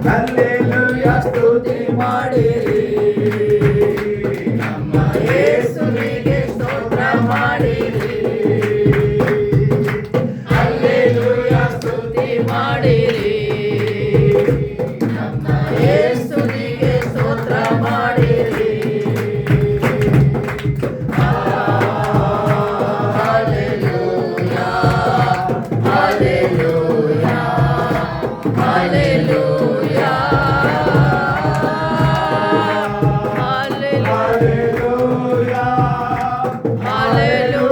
Hallelujah ಸ್ತುತಿ ಮಾಡಿರಿ ನಮ್ಮ ಯೇಸುವಿಗೆ ಸ್ತೋತ್ರ ಮಾಡಿರಿ ಹಲ್ಲೆಲೂಯಾ ಸ್ತುತಿ ಮಾಡಿರಿ ನಮ್ಮ ಯೇಸುವಿಗೆ ಸ್ತೋತ್ರ ಮಾಡಿರಿ ಹಲ್ಲೆಲೂಯಾ ಹಲ್ಲೆಲೂಯಾ ಹಲ್ಲೆಲೂಯಾ Hallelujah.